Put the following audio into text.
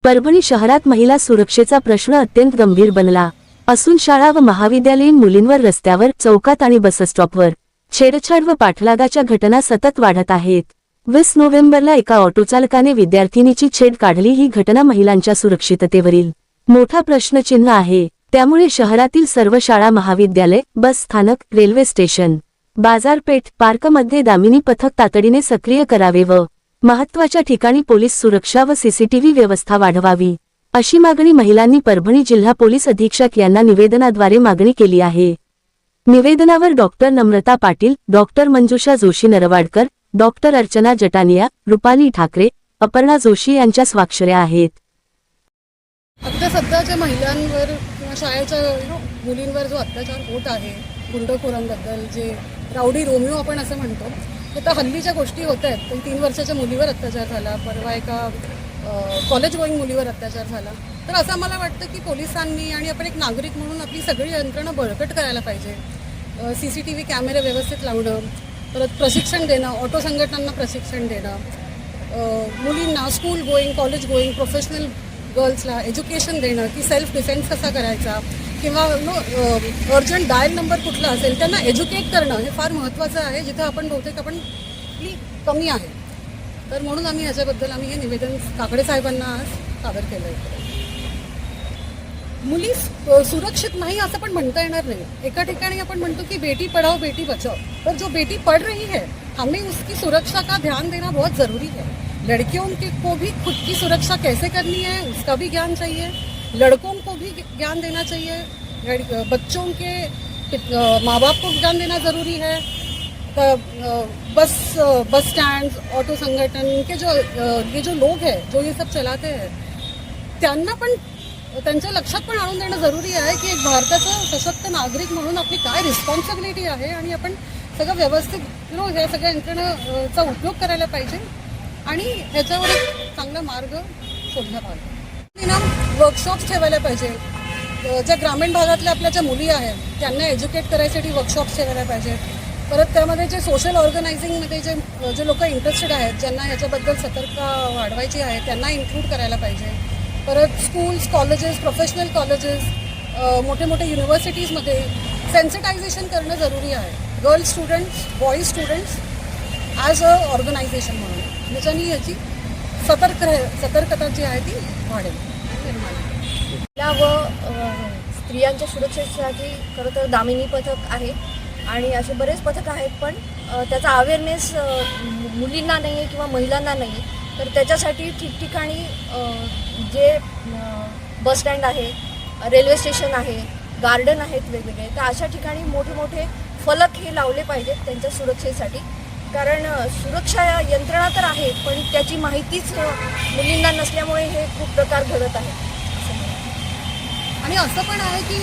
परभणी शहरात महिला सुरक्षेचा प्रश्न अत्यंत गंभीर बनला असून शाळा व महाविद्यालयीन मुलींवर रस्त्यावर, चौकात आणि बसस्टॉपवर छेडछाड व पाठलागाच्या घटना सतत वाढत आहेत। 20 नोव्हेंबरला एका ऑटोचालकाने विद्यार्थिनीची छेड काढली। ही घटना महिलांच्या सुरक्षिततेवरील मोठा प्रश्नचिन्ह आहे। त्यामुळे शहरातील सर्व शाळा, महाविद्यालय, बस स्थानक, रेल्वे स्टेशन, बाजारपेठ, पार्कमध्ये दामिनी पथक तातडीने सक्रिय करावे व महत्त्वाच्या ठिकाणी पोलीस सुरक्षा व सीसीटीव्ही व्यवस्था वाढवावी, अशी मागणी महिलांनी परभणी जिल्हा पोलीस अधीक्षक यांना निवेदनाद्वारे मागणी केली आहे। निवेदनावर डॉक्टर नम्रता पाटील, डॉक्टर मंजुषा जोशी नरवाडकर, डॉक्टर अर्चना जटानिया, रुपाली ठाकरे, अपर्णा जोशी यांच्या स्वाक्षऱ्या आहेत। आता सध्याच्या महिलांवर किंवा शाळेच्या मुलींवर जो अत्याचार होत आहे, गुंडखोरांबद्दल जे राऊडी रोमिओ आपण असं म्हणतो, ते तर हल्लीच्या गोष्टी होत आहेत। पण 3 वर्षाच्या मुलीवर अत्याचार झाला, परवा एका कॉलेज गोईंग मुलीवर अत्याचार झाला। तर असं मला वाटतं की पोलिसांनी आणि आपण एक नागरिक म्हणून आपली सगळी यंत्रणा बळकट करायला पाहिजे। CCTV कॅमेरे व्यवस्थित लावणं, परत प्रशिक्षण देणं, ऑटो संघटनांना प्रशिक्षण देणं, मुलींना school going, college going, professional गर्ल्सला एज्युकेशन देणं की सेल्फ डिफेन्स कसा करायचा किंवा अर्जंट डायल नंबर कुठला असेल त्यांना एज्युकेट करणं हे फार महत्त्वाचं आहे, जिथं आपण बहुतेक आपण कमी आहे। तर म्हणून आम्ही हे निवेदन काकडे साहेबांना आज सादर केलं आहे। मुली सुरक्षित नाही असं पण म्हणता येणार नाही। एका ठिकाणी आपण म्हणतो की बेटी पढ़ाओ बेटी बचाओ, पर जो बेटी पढ़ रही है हमें उसकी सुरक्षा का ध्यान देना बहुत ज़रूरी है। लड़कियों को भी खुद की सुरक्षा कैसे करनी है उसका भी ज्ञान चाहिए, लड़कों को भी ज्ञान देना चाहिए, बच्चों के माँ बाप को ज्ञान देना ज़रूरी है। बस स्टैंड, ऑटो संगठन के ये जो लोग हैं जो ये सब चलाते हैं त्यांना पण त्यांच्या लक्षात पण आणून देणं जरुरी आहे की एक भारताचा सशक्त नागरिक म्हणून आपली काय रिस्पॉन्सिबिलिटी आहे आणि आपण सगळं व्यवस्थित ह्या सगळ्या यंत्रणेचा उपयोग करायला पाहिजे आणि ह्याच्यावर एक चांगला मार्ग शोधला पाहिजे। वर्कशॉप्स ठेवायला पाहिजे। ज्या ग्रामीण भागातल्या आपल्या ज्या मुली आहेत त्यांना एज्युकेट करायसाठी वर्कशॉप्स ठेवायला पाहिजे। परत त्यामध्ये जे सोशल ऑर्गनायझिंगमध्ये जे लोक इंटरेस्टेड आहेत, ज्यांना ह्याच्याबद्दल सतर्कता वाढवायची आहे, त्यांना इन्क्लूड करायला पाहिजे। परत स्कूल्स, कॉलेजेस, प्रोफेशनल कॉलेजेस, मोठे मोठे युनिव्हर्सिटीजमध्ये सेन्सिटायझेशन करणं जरुरी आहे। Girls students, boys students as a organisation म्हणून, ज्याच्यानी याची सतर्कता जी आहे ती वाढेल। व स्त्रियांच्या सुरक्षेसाठी खरं तर दामिनी पथक आहे आणि असे बरेच पथक आहेत, पण त्याचा अवेअरनेस मुलींना नाही आहे किंवा महिलांना नाही आहे। तर त्याच्यासाठी ठिकठिकाणी जे बस स्टँड आहे, रेल्वे स्टेशन आहे, गार्डन आहेत वेगवेगळे, तर अशा ठिकाणी मोठे मोठे फलक हे लावले पाहिजेत त्यांच्या सुरक्षेसाठी। कारण सुरक्षा यंत्रणा तर आहे, पण त्याची माहितीच मुलींना नसल्यामुळे हे खूप प्रकार घडत आहेत। आणि असं पण आहे की